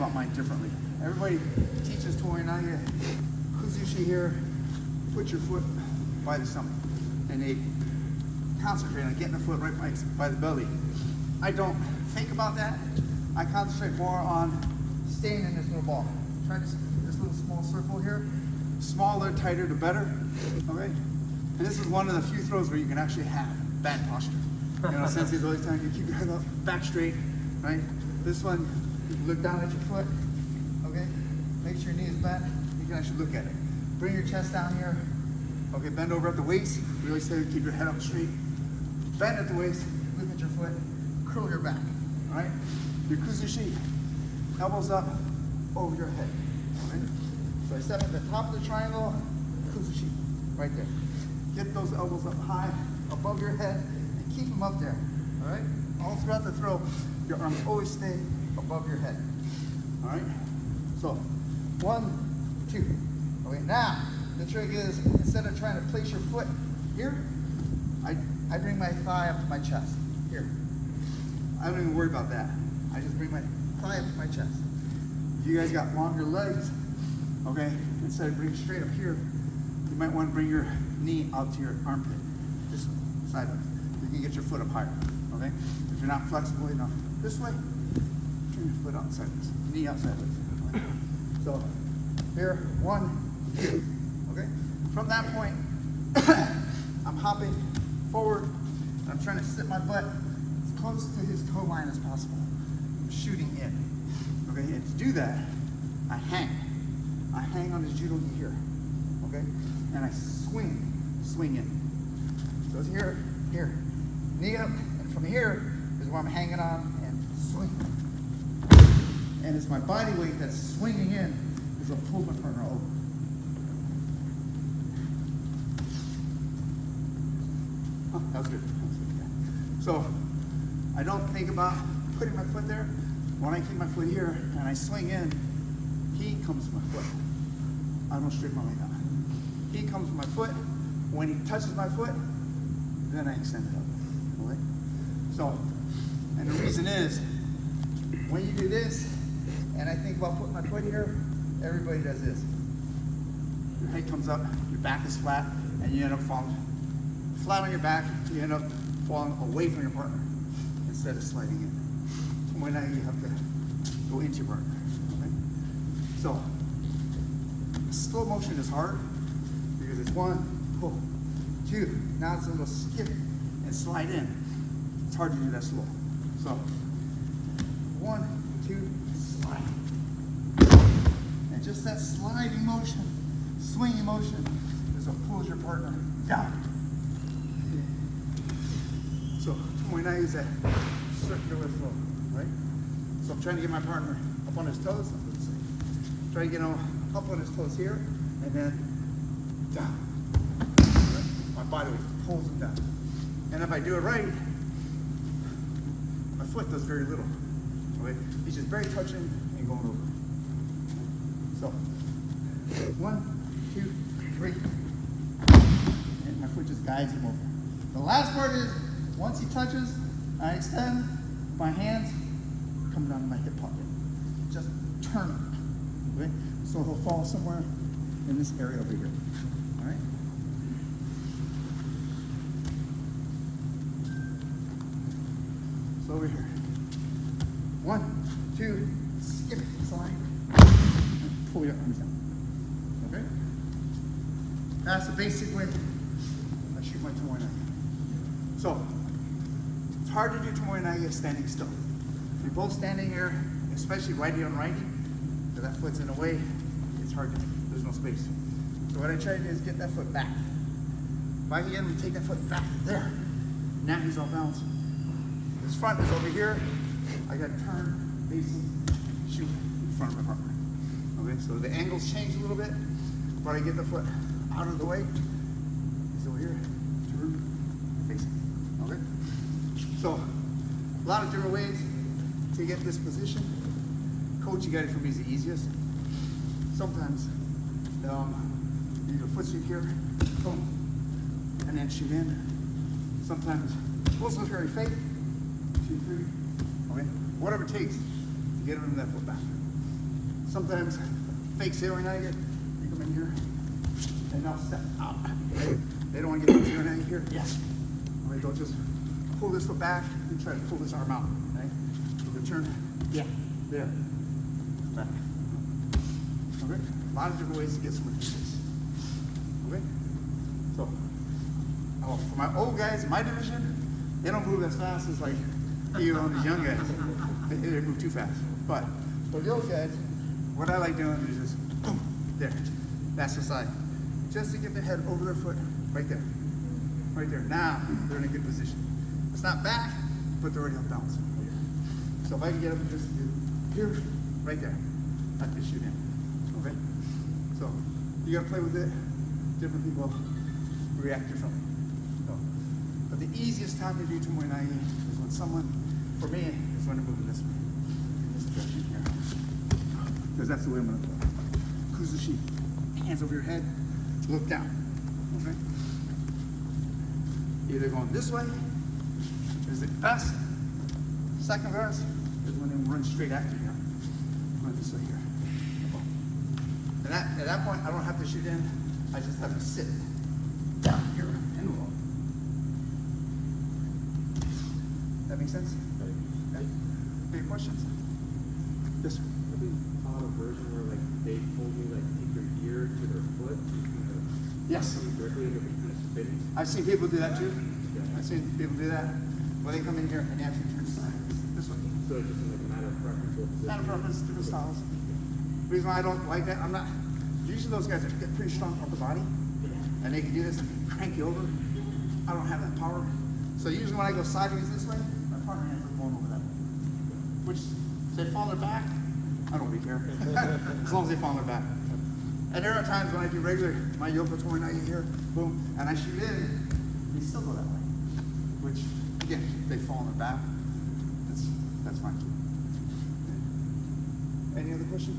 about mine differently. Everybody teaches Tomoe-nage, Kuzushi here, put your foot by the stomach. And they concentrate on getting the foot right by the belly. I don't think about that. I concentrate more on staying in this little ball. Try this little small circle here. Smaller, tighter, the better. Okay? And this is one of the few throws where you can actually have bad posture. You know, Sensei's always telling you keep your head up, back straight, right? This one, you can look down at your foot, okay? Make sure your knee is bent. You can actually look at it. Bring your chest down here. Okay, bend over at the waist. We always say keep your head up straight. Bend at the waist, look at your foot, curl your back, all right? Your Kuzushi, elbows up, over your head, all right? So I step at the top of the triangle, Kuzushi, right there. Get those elbows up high, above your head, and keep them up there, all right? All throughout the throw, your arms always stay above your head, all right? So, 1, 2. Okay, now, the trick is, instead of trying to place your foot here, I bring my thigh up to my chest, here. I don't even worry about that. I just bring my thigh up to my chest. If you guys got longer legs, okay, instead of bringing straight up here, you might want to bring your knee out to your armpit, this sideways. You can get your foot up higher, okay? If you're not flexible enough this way, turn your foot out sideways, knee out sideways. Okay? So, here, 1, 2, okay? From that point, I'm hopping forward, and I'm trying to sit my butt as close to his toe line as possible. I'm shooting in, okay? And to do that, I hang. I hang on his judo knee here, okay? And I swing in. So it's here, knee up, and from here is where I'm hanging on and swing. And it's my body weight that's swinging in is a pull my partner over. Oh, that was good. Yeah. So I don't think about putting my foot there. When I keep my foot here and I swing in, he comes to my foot. I don't straighten my leg out. He comes to my foot. When he touches my foot, then I extend it up. Okay? So, and the reason is, when you do this, and I think about putting my foot here, everybody does this. Your head comes up, your back is flat, and you end up falling flat on your back. You end up falling away from your partner instead of sliding in. So when now you have to go into your partner. Okay? So, slow motion is hard because it's 1, pull, 2. Now it's a little skip and slide in. It's hard to do that slow. So, 1, 2, slide. And just that sliding motion, swinging motion, is what pulls your partner down. So, Tomoe-nage is that circular flow, right? So I'm trying to get my partner up on his toes. Try to get him up on his toes here, and then down. Right? My body weight pulls him down. And if I do it right, my foot does very little. Okay? He's just very touching and going over. So, 1, 2, 3. And my foot just guides him over. The last part is, once he touches, I extend my hands, come down to my hip pocket. Just turn him. Okay? So he'll fall somewhere in this area over here. All right? So over here. 1, 2, skip, slide, and pull your arms down. Okay? That's the basic way I shoot my Tomoe-nage. So, it's hard to do Tomoe-nage standing still. If you're both standing here, especially righty on righty, if that foot's in the way, it's hard to do. There's no space. So what I try to do is get that foot back. If I can take that foot back there, now he's all balanced. His front is over here. I got to turn, facing, shoot in front of my partner. Okay, so the angles change a little bit, but I get the foot out of the way. He's over here, turn, facing. Okay? So, a lot of different ways to get this position. Coach, you got it for me is the easiest. Sometimes, you do a foot sweep here, boom, and then shoot in. Sometimes, most of us very fake, 2, 3, okay? Whatever it takes to get him in that foot back. Sometimes fake sailor now you come in here and they'll step out. They don't want to get the sailor now here. Yes. All right, they'll just pull this foot back and try to pull this arm out. Okay. So they turn. Yeah. There. Back. Okay. A lot of different ways to get someone to do this. Okay. So, for my old guys in my division, they don't move as fast as like you know these young guys. They move too fast. But for the old guys, what I like doing is just boom, there. That's the side. Just to get their head over their foot, right there. Right there. Now they're in a good position. It's not back, but they're already on balance. So if I can get them just to do here, right there, I can shoot in. Okay? So you gotta play with it. Different people react differently. So, but the easiest time to do Tomoe Nage is when someone, for me, is when they're moving this way. In this direction here. Because that's the way I'm gonna go. Kuzushi. Hands over your head, look down. Okay? Either going this way is the best. Second best is when they run straight after you. Run this way here. And at that point, I don't have to shoot in. I just have to sit down here and roll. That makes sense? Okay. Any questions? Yes, sir. Have you taught a version where like they told you like take your ear to their foot? Yes. Directly into the kind of spinning. I've seen people do that too. I've seen people do that. Well, they come in here and they actually turn this way. So it's just like a matter of preference or position. Not a preference, different styles. The reason why I don't like that, I'm not, usually those guys are pretty strong upper body and they can do this and crank you over. I don't have that power. So usually when I go sideways this way, my partner hands are going over that way. Which, if they fall their back, I don't really care. As long as they fall on their back. And there are times when I do regular, my Yoko Tomoe Nage here, boom, and I shoot in, they still go that way. Which, again, they fall on their back. That's fine too. Any other question?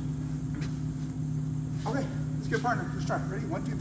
Okay, let's get a partner. Let's try. Ready? 1, 2, 3.